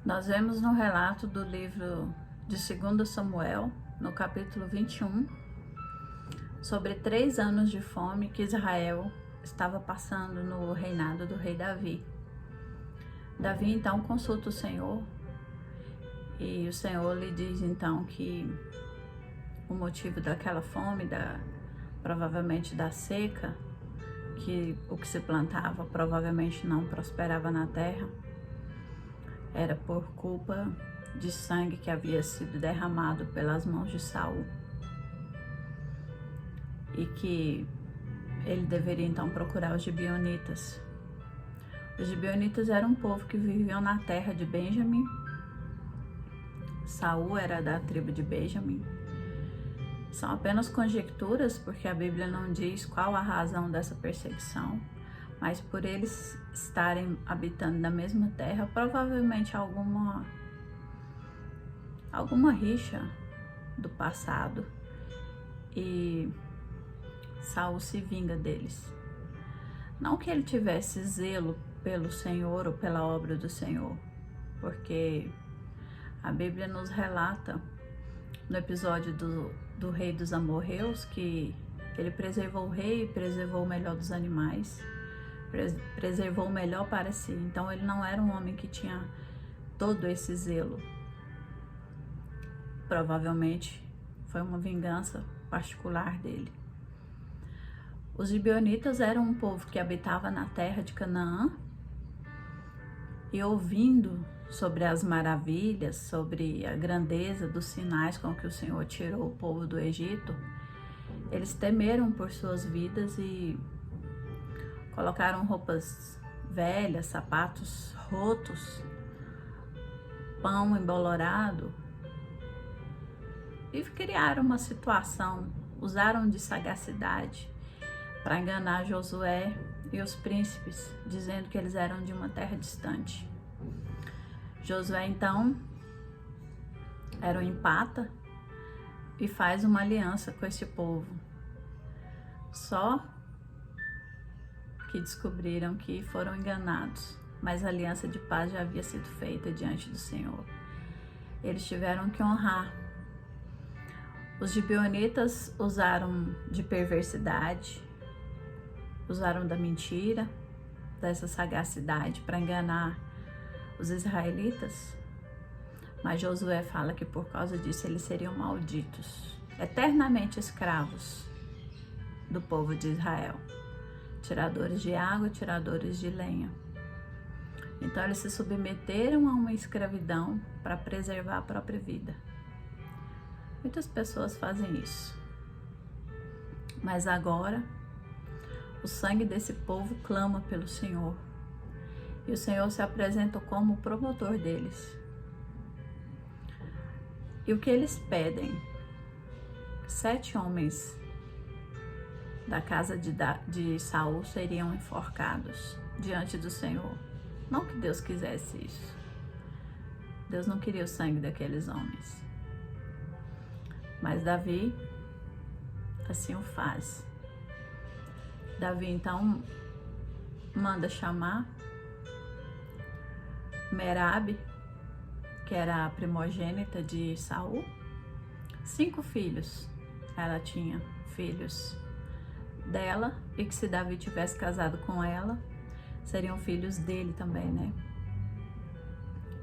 Nós vemos no relato do livro de 2 Samuel, no capítulo 21, sobre 3 anos de fome que Israel estava passando no reinado do rei Davi. Davi então consulta o Senhor e o Senhor lhe diz então que o motivo daquela fome, provavelmente da seca, que o que se plantava provavelmente não prosperava na terra, era por culpa de sangue que havia sido derramado pelas mãos de Saul. E que ele deveria então procurar os gibeonitas. Os gibeonitas eram um povo que viviam na terra de Benjamim. Saul era da tribo de Benjamim. São apenas conjecturas, porque a Bíblia não diz qual a razão dessa perseguição, mas por eles estarem habitando na mesma terra, provavelmente alguma rixa do passado, e Saul se vinga deles. Não que ele tivesse zelo pelo Senhor ou pela obra do Senhor, porque a Bíblia nos relata no episódio do rei dos amorreus que ele preservou o rei, preservou o melhor dos animais, preservou o melhor para si. Então ele não era um homem que tinha todo esse zelo. Provavelmente foi uma vingança particular dele. Os gibeonitas eram um povo que habitava na terra de Canaã, e ouvindo sobre as maravilhas, sobre a grandeza dos sinais com que o Senhor tirou o povo do Egito, eles temeram por suas vidas e colocaram roupas velhas, sapatos rotos, pão embolorado, e criaram uma situação, usaram de sagacidade para enganar Josué e os príncipes, dizendo que eles eram de uma terra distante. Josué então era um empata e faz uma aliança com esse povo. Só que descobriram que foram enganados, mas a aliança de paz já havia sido feita diante do Senhor. Eles tiveram que honrar. Os gibeonitas usaram de perversidade, usaram da mentira, dessa sagacidade para enganar os israelitas, mas Josué fala que por causa disso eles seriam malditos, eternamente escravos do povo de Israel, tiradores de água, tiradores de lenha. Então eles se submeteram a uma escravidão para preservar a própria vida. Muitas pessoas fazem isso, mas agora o sangue desse povo clama pelo Senhor, e o Senhor se apresenta como o promotor deles. E o que eles pedem? 7 homens da casa de Saul seriam enforcados diante do Senhor. Não que Deus quisesse isso. Deus não queria o sangue daqueles homens. Mas Davi assim o faz. Davi então manda chamar Merabe, que era a primogênita de Saul. 5 filhos. Ela tinha filhos dela, e que se Davi tivesse casado com ela, seriam filhos dele também, né?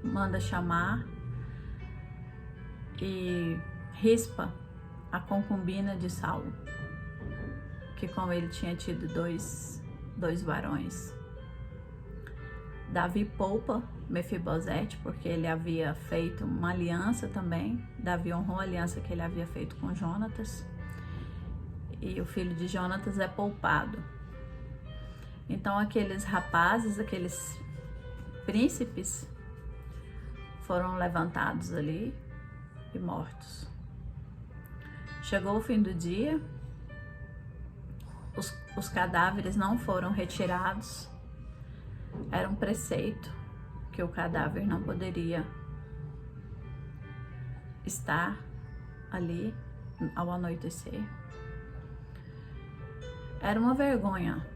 Manda chamar e Rispa, a concubina de Saul, que com ele tinha tido dois varões. Davi poupa Mefibosete, porque ele havia feito uma aliança também. Davi honrou a aliança que ele havia feito com Jonatas, e o filho de Jonatas é poupado. Então aqueles rapazes, aqueles príncipes, foram levantados ali e mortos. Chegou o fim do dia, os cadáveres não foram retirados. Era um preceito que o cadáver não poderia estar ali ao anoitecer. Era uma vergonha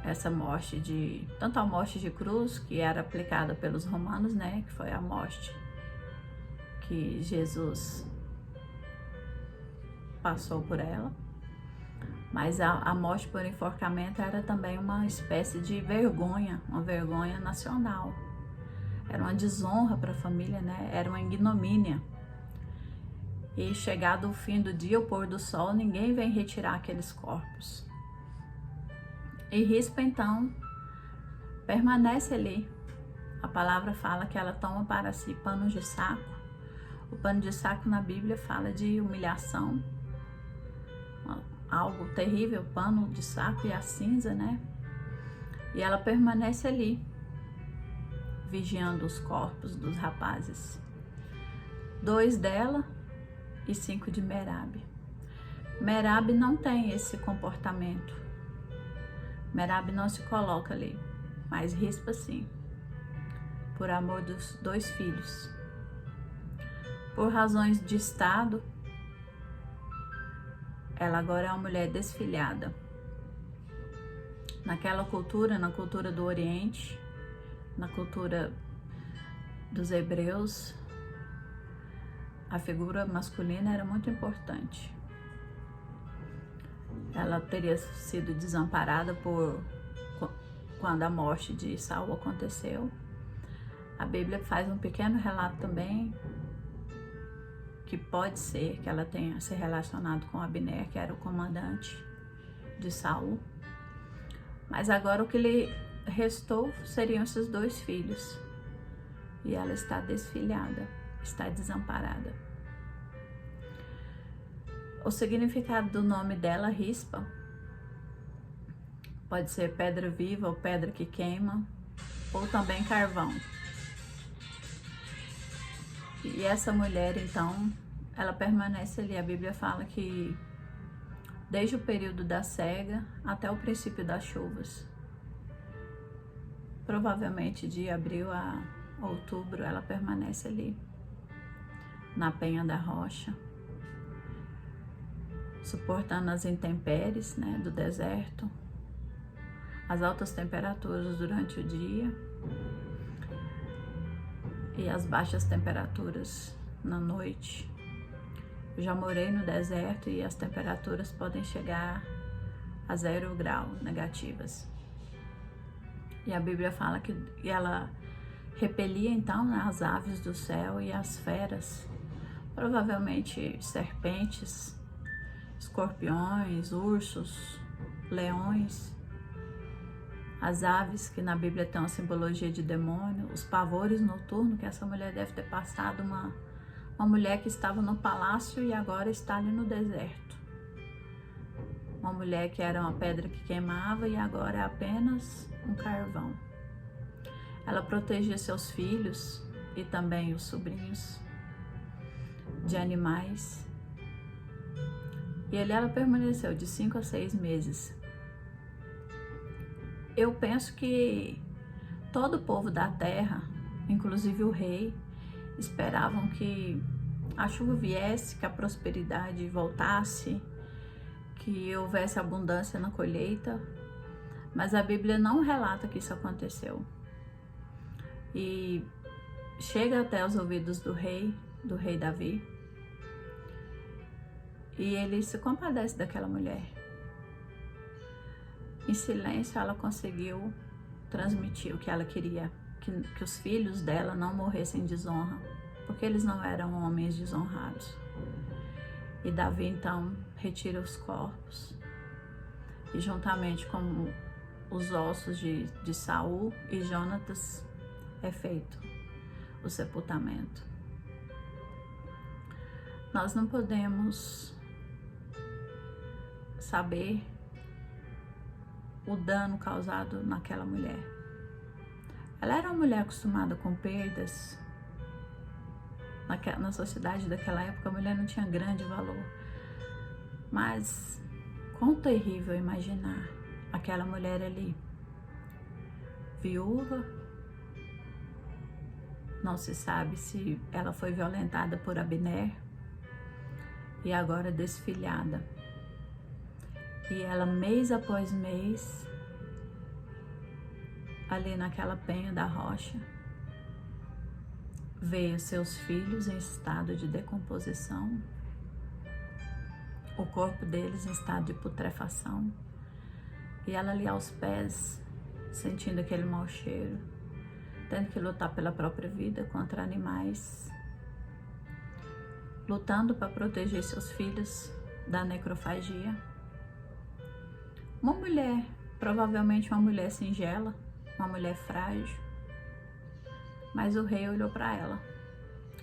essa morte tanto a morte de cruz, que era aplicada pelos romanos, né, que foi a morte que Jesus passou por ela, mas a morte por enforcamento era também uma espécie de vergonha, uma vergonha nacional. Era uma desonra para a família, né? Era uma ignomínia. E chegado o fim do dia, o pôr do sol, ninguém vem retirar aqueles corpos. E Rispa, então, permanece ali. A palavra fala que ela toma para si panos de saco. O pano de saco na Bíblia fala de humilhação, algo terrível, o pano de saco e a cinza, né? E ela permanece ali, vigiando os corpos dos rapazes. 2 dela e 5 de Merab. Merab não tem esse comportamento. Merab não se coloca ali, mas Rispa sim, por amor dos 2 filhos. Por razões de estado, ela agora é uma mulher desfilhada. Naquela cultura, na cultura do Oriente, na cultura dos hebreus, a figura masculina era muito importante. Ela teria sido desamparada quando a morte de Saul aconteceu. A Bíblia faz um pequeno relato também que pode ser que ela tenha se relacionado com Abner, que era o comandante de Saul. Mas agora o que lhe restou seriam esses 2 filhos. E ela está desfilhada, está desamparada. O significado do nome dela, Rispa, pode ser pedra viva ou pedra que queima, ou também carvão. E essa mulher, então, ela permanece ali. A Bíblia fala que desde o período da cega até o princípio das chuvas, provavelmente de abril a outubro, ela permanece ali, na penha da rocha, suportando as intempéries, né, do deserto, as altas temperaturas durante o dia e as baixas temperaturas na noite. Eu já morei no deserto e as temperaturas podem chegar a 0 grau negativas. E a Bíblia fala que ela repelia então as aves do céu e as feras, provavelmente serpentes, escorpiões, ursos, leões, as aves que na Bíblia tem uma simbologia de demônio, os pavores noturnos que essa mulher deve ter passado, uma mulher que estava no palácio e agora está ali no deserto. Uma mulher que era uma pedra que queimava e agora é apenas um carvão. Ela protegia seus filhos e também os sobrinhos de animais. E ali ela permaneceu de 5 a 6 meses. Eu penso que todo o povo da terra, inclusive o rei, esperavam que a chuva viesse, que a prosperidade voltasse, que houvesse abundância na colheita, mas a Bíblia não relata que isso aconteceu. E chega até os ouvidos do rei Davi, e ele se compadece daquela mulher. Em silêncio ela conseguiu transmitir o que ela queria, que os filhos dela não morressem em desonra, porque eles não eram homens desonrados. E Davi então retira os corpos e juntamente com os ossos de Saul e Jonatas é feito o sepultamento. Nós não podemos saber o dano causado naquela mulher. Ela era uma mulher acostumada com perdas. Na sociedade daquela época, a mulher não tinha grande valor. Mas quão terrível imaginar aquela mulher ali, viúva. Não se sabe se ela foi violentada por Abner e agora desfilhada. E ela, mês após mês, ali naquela penha da rocha, veio seus filhos em estado de decomposição, o corpo deles em estado de putrefação, e ela ali aos pés, sentindo aquele mau cheiro, tendo que lutar pela própria vida contra animais, lutando para proteger seus filhos da necrofagia. Uma mulher, provavelmente uma mulher singela, uma mulher frágil, mas o rei olhou para ela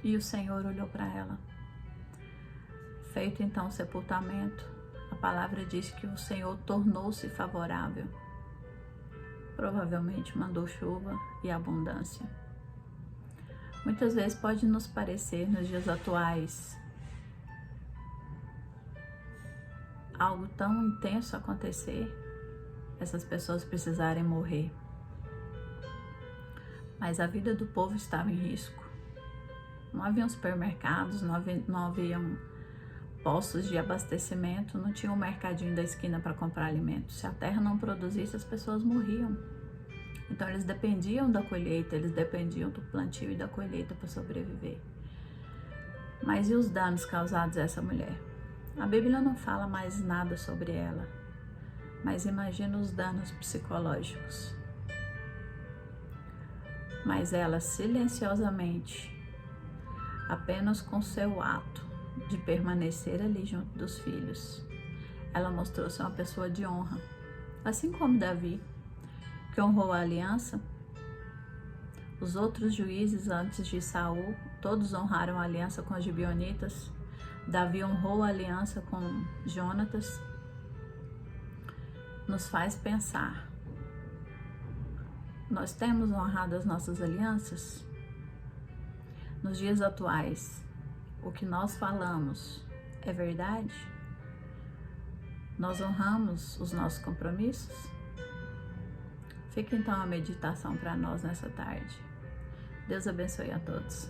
e o Senhor olhou para ela. Feito então o sepultamento, a palavra diz que o Senhor tornou-se favorável. Provavelmente mandou chuva e abundância. Muitas vezes pode nos parecer nos dias atuais algo tão intenso acontecer, essas pessoas precisarem morrer. Mas a vida do povo estava em risco. Não haviam supermercados, não haviam postos de abastecimento, não tinha um mercadinho da esquina para comprar alimentos. Se a terra não produzisse, as pessoas morriam. Então eles dependiam da colheita, eles dependiam do plantio e da colheita para sobreviver. Mas e os danos causados a essa mulher? A Bíblia não fala mais nada sobre ela, mas imagina os danos psicológicos. Mas ela silenciosamente, apenas com seu ato de permanecer ali junto dos filhos, ela mostrou-se uma pessoa de honra, assim como Davi, que honrou a aliança. Os outros juízes antes de Saul, todos honraram a aliança com os gibeonitas. Davi honrou a aliança com Jonatas. Nos faz pensar, nós temos honrado as nossas alianças? Nos dias atuais, o que nós falamos é verdade? Nós honramos os nossos compromissos? Fica então a meditação para nós nessa tarde. Deus abençoe a todos.